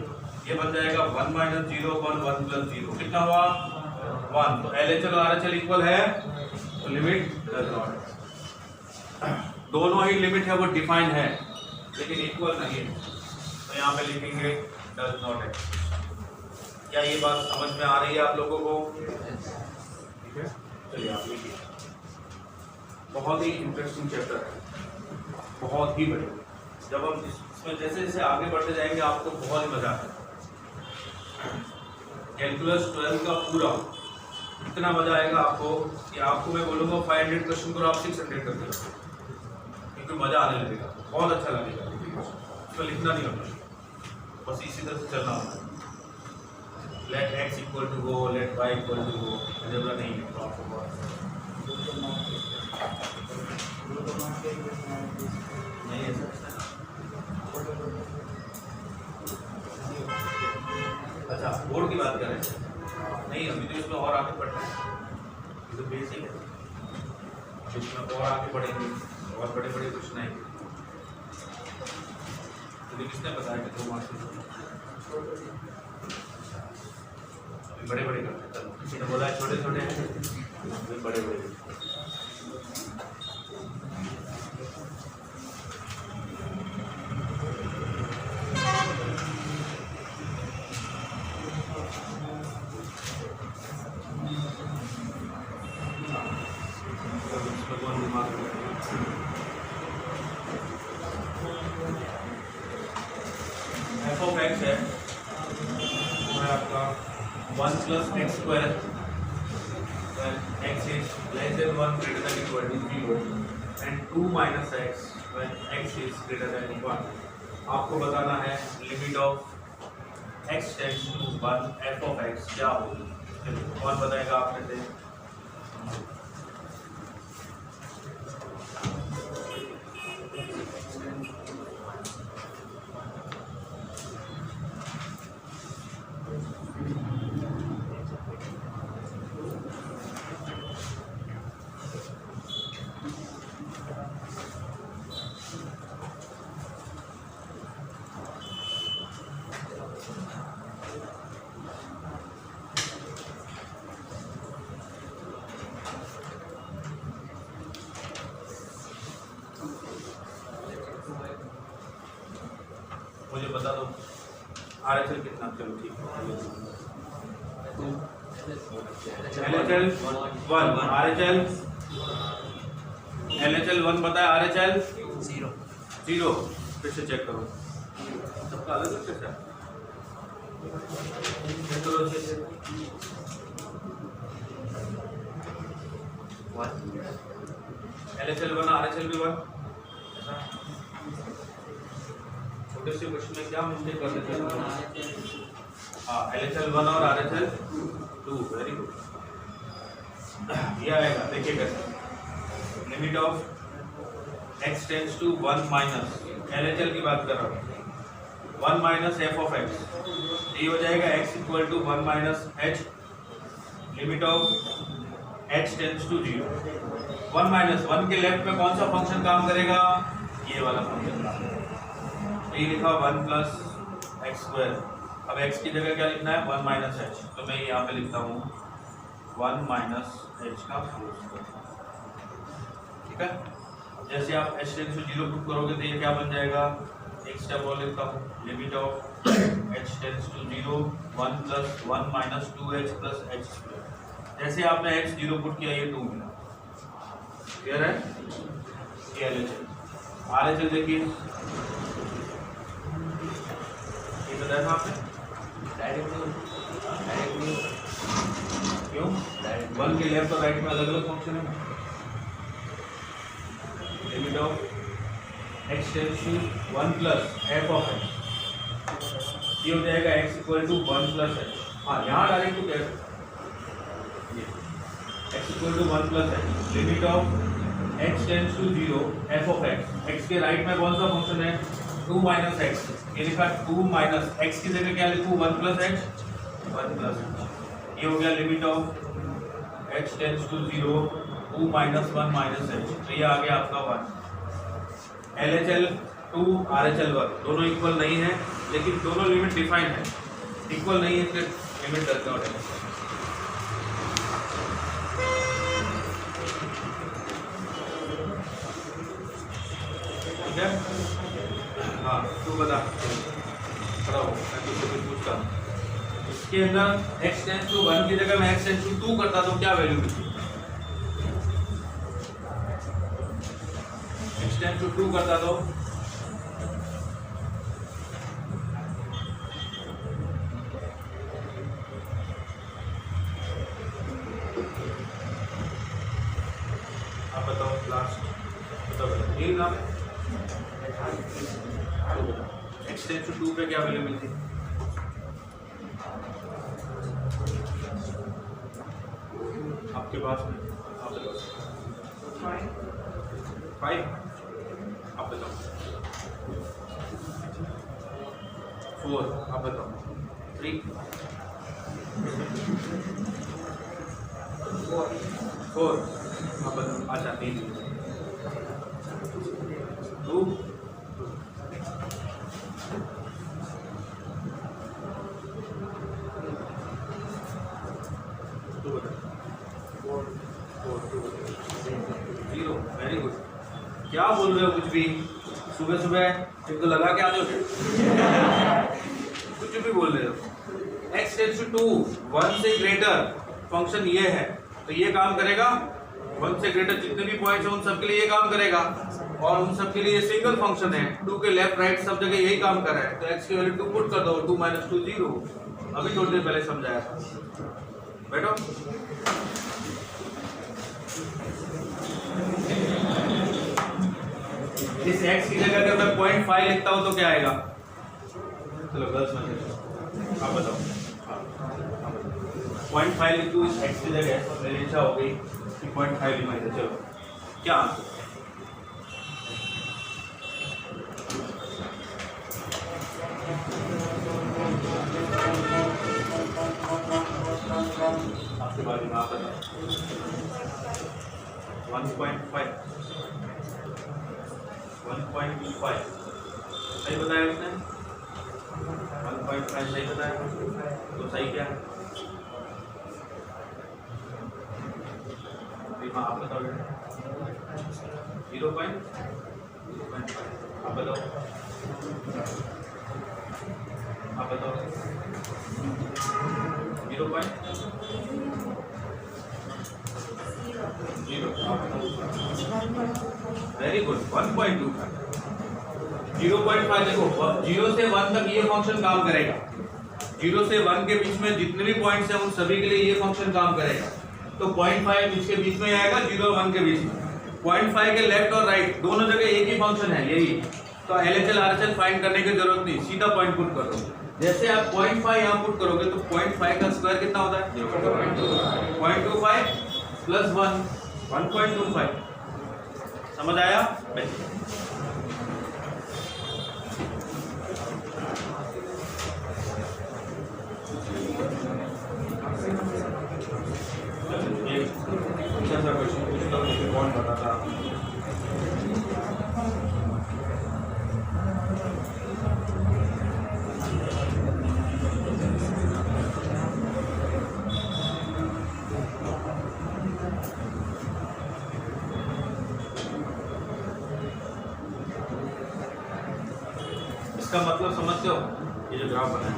ये बन जाएगा 1 - 0/1 + 0 कितना हुआ 1। तो LHL और RHL इक्वल है, तो लिमिट डज नॉट, दोनों ही लिमिट है वो डिफाइन है लेकिन इक्वल नहीं है, तो यहाँ पे लिखेंगे डज नॉट है। क्या ये बात समझ में आ रही है आप लोगों को? ठीक है, चलिए आप लिखिए। बहुत ही इंटरेस्टिंग चैप्टर है, बहुत ही बढ़िया। जब हम इसमें जैसे जैसे आगे बढ़ते जाएंगे आपको बहुत ही मजा आता है। कैलकुलस 12 का पूरा इतना मजा आएगा आपको कि आपको मैं बोलूँगा 500 क्वेश्चन को आप 600 कर देंगे, क्योंकि मजा आने लगेगा, बहुत अच्छा लगेगा। इसमें लिखना नहीं होता, बस इसी तरह से चलना होता है। Let x equal to go, let y equal to go, algebra नहीं है तो आपको बहुत नहीं है। अच्छा, बोर्ड की बात करें नहीं, अभी तो इसमें और आगे बढ़ना है, ये तो बेसिक है, इसमें और आगे बढ़ेंगे और बड़े बड़े क्वेश्चन आएंगे। तो किसने बताया कि 2 मार्क्स बड़े बड़े करते हैं? किसी ने बोला छोटे छोटे हैं, बड़े बड़े। f ऑफ x है वो है आपका 1 + x² when x is less than 1 greater than equal to 0 and 2 - x when x is greater than 1। आपको बताना है limit of x tends to 1 f of x क्या होगी। कौन बताएगा आपने से? मुझे बता दो RHL कितना, चलो ठीक है। LHL 1, LHL 1 पता है, RHL 0। फिर से चेक करो, सबका अलग अलग कैसा है। LHL 1 RHL भी 1। छोटे से क्वेश्चन में क्या मिस्टेक कर देते हैं? हाँ LHL 1 और RHL 2, वेरी गुड। ये आएगा, देखिए कैसे, limit of x tends to 1 minus, LHL की बात कर रहा हूँ, 1 माइनस एफ ऑफ एक्स, ये हो जाएगा x equal to 1 minus h, limit of h tends to 0। 1 minus 1 के लेफ्ट में कौन सा फंक्शन काम करेगा, ये वाला फंक्शन काम करेगा। ये लिखा 1 प्लस एक्स स्क्वायर, अब x की जगह क्या लिखना है, 1 माइनस h, तो मैं यहाँ पे लिखता हूँ 1 माइनस h का होल स्क्वायर, ठीक है। जैसे आप h टेंड्स टू 0 पुट करोगे तो ये क्या बन जाएगा, एक स्टेप और लिखता हूँ, limit of h tends to 0 1 plus 1 minus 2h plus h square. जैसे आपने x 0 पुट किया, ये 2 मिला, क्लियर है। ये LHL, RHL देखिए, ये बताया था आपने, क्यों 1 के लेफ्ट और राइट में अलग अलग फंक्शन है। Limit of x tends to 1 plus f of x, ये हो जाएगा x equal to 1 plus h। हाँ यहाँ डायरेक्ट टू क्या, x equal to 1 plus h, limit of x tends to 0 f of x, x के राइट में कौन सा फंक्शन है, 2 माइनस x, ये लिखा 2 माइनस x की जगह क्या लिखूँ, 1 प्लस h, 1 प्लस h, ये हो गया limit of h tends to 0 2 minus 1 minus h, तो ये आ गया आपका 1। LHL 2 RHL 1 दोनों इक्वल नहीं है, लेकिन दोनों लिमिट डिफाइन है, इक्वल नहीं है इसलिए लिमिट डज नॉट है, ठीक है। हाँ तू बता, खड़ा हो, मैं तुझसे कुछ पूछता हूँ। इसके अंदर x टेंड्स टू 1 की जगह मैं x टेंड्स टू 2 करता तो क्या वैल्यू मिलती, x टेंड्स टू 2 करता तो आप बताओ, लास्ट बताओ, ये नाम है x टेंड्स टू 2 पे क्या वैल्यू मिलती, आपके पास में, आप बताओ 5, आप बताओ 4, आप बताओ 3, 4, आप बताओ, अच्छा 3, 2, वेरी गुड। क्या बोल रहे हो कुछ भी, सुबह सुबह एक तो लगा के आते हो, कुछ भी बोल रहे हो। x टेंड्स टू 2 1 से ग्रेटर फंक्शन ये है, तो ये काम करेगा, 1 से ग्रेटर जितने भी पॉइंट्स हैं उन सब के लिए ये काम करेगा, और उन सब के लिए सिंगल फंक्शन है, 2 के लेफ्ट राइट सब जगह यही काम कर रहा है, तो x की वैल्यू 2 पुट कर दो, 2 माइनस 2 0, अभी थोड़ी देर पहले समझाया था, बैठो। इस x की जगह अगर मैं 0.5 लिखता हूं तो क्या आएगा, चलो गर्ल्स में आप बताओ, 0.5 लिखूं इस x की जगह, मेरी इच्छा हो गई कि 0.5 लिखना है, चलो क्या आंसर, आपके बारे में आप बताओ, 1.5 सही बताया उसने, 1.5 सही बताया, तो सही क्या है, हाँ आप बताओ, 0.5 आप बताओ, आप बताओ 0.0, वेरी गुड, 1.2, 0.5 देखो, 0 से 1 तक ये फंक्शन काम करेगा, 0 से 1 के बीच में जितने भी पॉइंट्स हैं उन सभी के लिए ये फंक्शन काम करेगा, तो 0.5 इसके बीच में आएगा, 0 और 1 के बीच में, 0.5 के लेफ्ट और राइट दोनों जगह एक ही फंक्शन है, यही तो LHL RHL फाइंड करने की जरूरत नहीं, सीधा पॉइंट पुट कर दो। जैसे आप 0.5 यहाँ पुट करोगे तो 0.5 का स्क्वायर कितना होता है? 0.25 प्लस 1 1.25। समझ आया? अच्छा सा क्वेश्चन पूछता हूँ, कौन बताता? इसका मतलब समझते हो? ये जो ग्राफ बना है,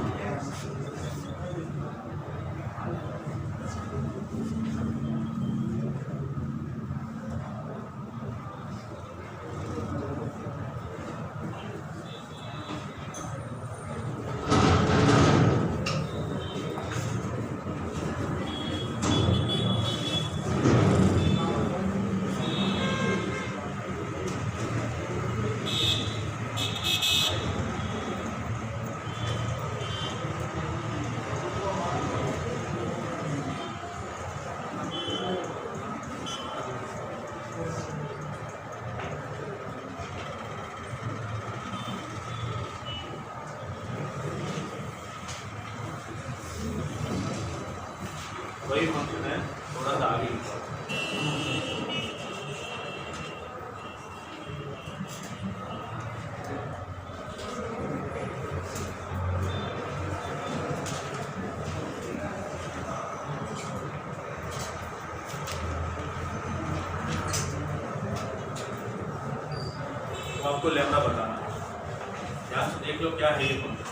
वही फंक्शन है, थोड़ा सा आगे। तो आपको लैम्डा बताना है, ध्यान से देख लो क्या है ये फंक्शन।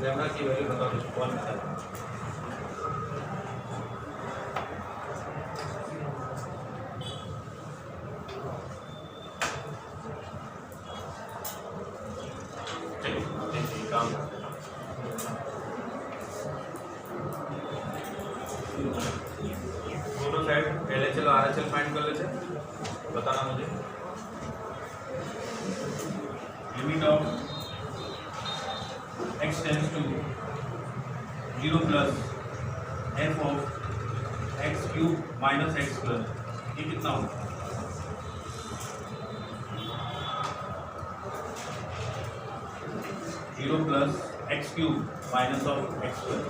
लैम्डा की वैल्यू बताओ, कौन बताएगा? चलिए काम करते हैं। दोनों साइड LHL और RHL फाइंड कर लेते हैं, बताना मुझे। Limit of x tends to 0 plus f of x cube minus x square, ये कितना होगा? Zero plus x cube minus of x square,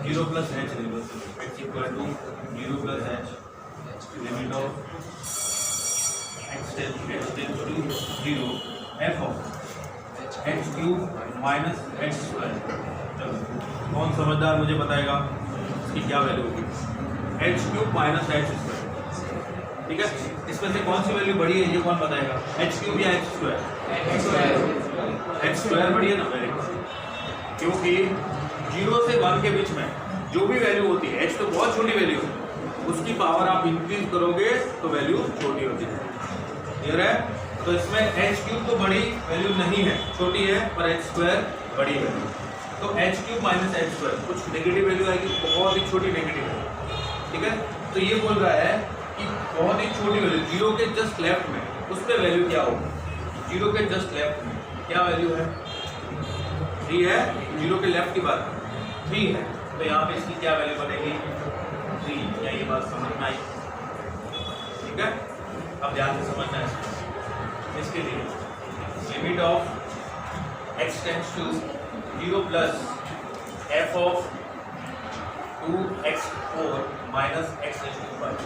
0 plus h x equal to 0 plus h limit of x tends to 0 f of x cube minus x square. चलो कौन समझदार मुझे बताएगा इसकी क्या वैल्यू होगी? X cube minus x square, ठीक है। इसमें से कौन सी वैल्यू बड़ी है ये कौन बताएगा? एक्स क्यूब या एक्स स्क्वायर? एक्स स्क्वायर बड़ी है ना, वेरी गुड। क्योंकि 0 से 1 के बीच में जो भी वैल्यू होती है, एक्स तो बहुत छोटी वैल्यू है, उसकी पावर आप इंक्रीज करोगे तो वैल्यू छोटी होती है। क्लियर है? तो इसमें एच क्यूब तो बड़ी वैल्यू नहीं है, छोटी है, पर एच स्क्वायर बड़ी वैल्यू। तो H cube minus H square कुछ नेगेटिव वैल्यू आएगी, बहुत ही छोटी नेगेटिव वैल्यू, ठीक है। तो ये बोल रहा है कि बहुत ही छोटी वैल्यू 0 के जस्ट लेफ्ट में, उस पर वैल्यू क्या होगी? 0 के जस्ट लेफ्ट में क्या वैल्यू है? 3 है। 0 के लेफ्ट की बात 3 है, तो यहाँ पे इसकी क्या वैल्यू बनेगी? 3। क्या ये बात समझ में आई? ठीक है, अब ध्यान से समझना है। इसके लिए limit of x tends to 0 plus f of 2x4 minus x tends to 5।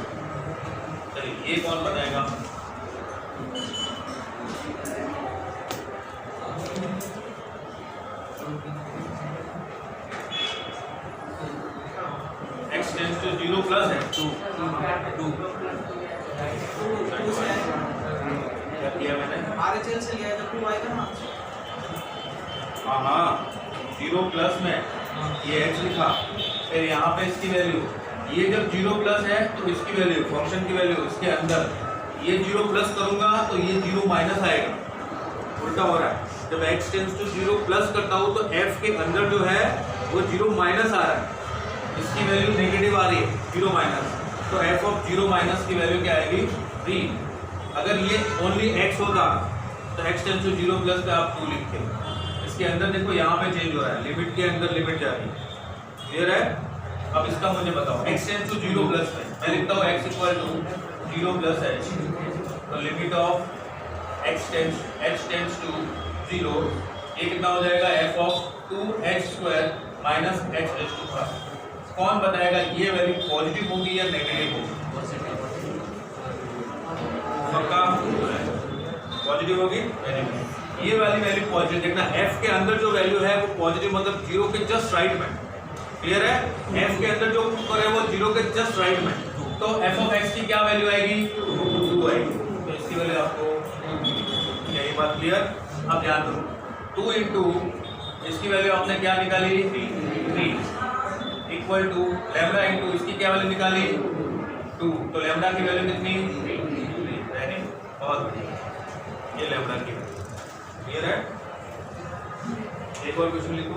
चलिए ये कौन बताएगा? x टेंड्स टू 0 प्लस है 2 क्या किया मैंने? RHL से लिया तो 2 आएगा ना। हाँ 0 प्लस में ये x लिखा, फिर यहाँ पे इसकी वैल्यू, ये जब 0 प्लस है तो इसकी वैल्यू, फंक्शन की वैल्यू इसके अंदर, ये 0 प्लस करूंगा तो ये 0 माइनस आएगा, उल्टा हो रहा है। जब x टेंस टू 0 प्लस करता हूँ तो f के अंदर जो है वो 0 माइनस आ रहा है, इसकी वैल्यू नेगेटिव आ रही है 0 माइनस, तो f ऑफ 0 माइनस की वैल्यू क्या आएगी 3। अगर ये ओनली x होता तो x टेंस टू 0 प्लस पे आप 2 लिखते। इसके अंदर देखो यहाँ पे चेंज हो रहा है, लिमिट के अंदर लिमिट जा रही है, क्लियर है। अब इसका मुझे बताओ x टेंस टू 0 प्लस में मैं लिखता हूँ x equal to 0 plus h, तो limit of x tends to 0, ये कितना हो जाएगा f of 2h square minus h raise to 5। कौन बताएगा ये वैल्यू पॉजिटिव होगी या नेगेटिव होगी? पक्का पॉजिटिव होगी। ये वाली वैल्यू पॉजिटिव, देखना f के अंदर जो वैल्यू है वो पॉजिटिव मतलब 0 के जस्ट राइट में, क्लियर है। f के अंदर जो ऊपर है वो 0 के जस्ट राइट में, तो f ऑफ x की क्या वैल्यू आएगी 2 आएगी, तो इसकी वैल्यू आपको क्या, ये बात क्लियर। अब ध्यान दो 2 इंटू इसकी वैल्यू आपने क्या निकाली 3 इक्वल टू लैम्डा इंटू इसकी क्या वैल्यू निकाली 2, तो लैम्डा की वैल्यू कितनी 3, बहुत ये लैम्डा की क्लियर है। एक और क्वेश्चन लिखो,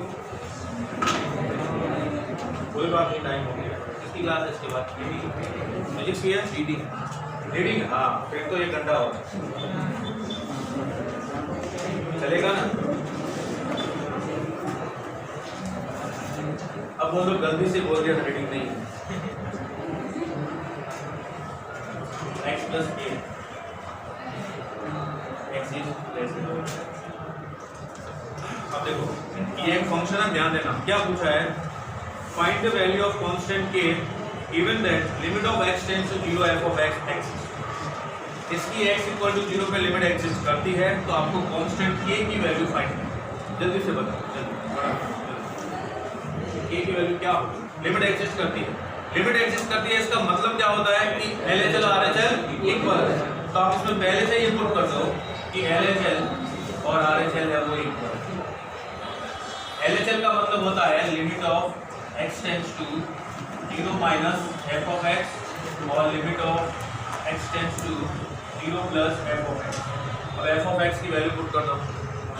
कोई बात नहीं, टाइम हो गया, इसकी क्लास है इसके बाद फिजिक्स की है रीडिंग, हाँ फिर तो ये घंटा होगा, चलेगा ना। अब वो लोग गलती से बोल दिया रीडिंग नहीं है, x plus a x is less then. अब देखो ये एक फंक्शन है, ध्यान देना क्या पूछा है, find the value of constant k given that limit of x tends to 0 f of x exist. इसकी x इक्वल टू 0 पे लिमिट एग्जिस्ट करती है, तो आपको कांस्टेंट k की वैल्यू फाइंड करनी, जल्दी से बताओ जल्दी, k की वैल्यू क्या होगी, लिमिट एग्जिस्ट करती है, लिमिट एग्जिस्ट करती है इसका मतलब क्या होता है कि LHL RHL इक्वल है, तो आप इसमें पहले से ये पुट कर दो कि LHL और RHL है वो इक्वल। LHL का मतलब होता है limit of x tends to 0 minus f of x और limit of x tends to 0 plus f of x। अब f ऑफ x की वैल्यू पुट कर दो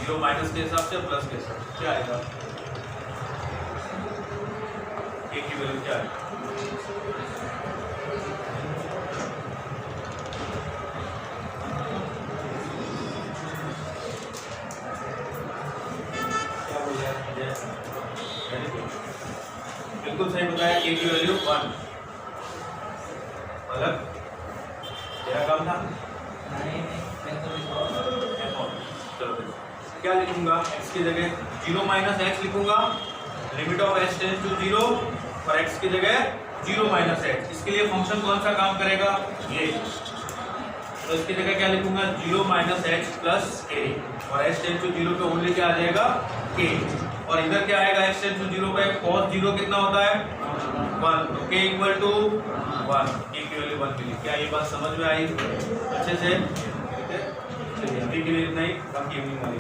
0 माइनस के हिसाब से प्लस के हिसाब से, क्या आएगा k की वैल्यू क्या है, क्या बोल रहा है, बिल्कुल सही बताया, k की वैल्यू 1। अलग तेरा काम था, चलो क्या लिखूंगा, x की जगह 0 माइनस x लिखूंगा, limit of x tends to 0 और x की जगह 0 माइनस x। इसके लिए फंक्शन कौन सा काम करेगा, ये, तो इसकी जगह क्या लिखूंगा 0 माइनस x प्लस k, और x टेंड्स टू 0 पे ओनली क्या आ जाएगा k, और इधर क्या आएगा x टेंड्स टू 0 पे cos 0 कितना होता है 1, तो k इक्वल टू 1, k की वैल्यू 1 मिली। क्या ये बात समझ में आई अच्छे से, ठीक है, चलिए अभी के लिए इतना ही, बाकी इवनिंग वाली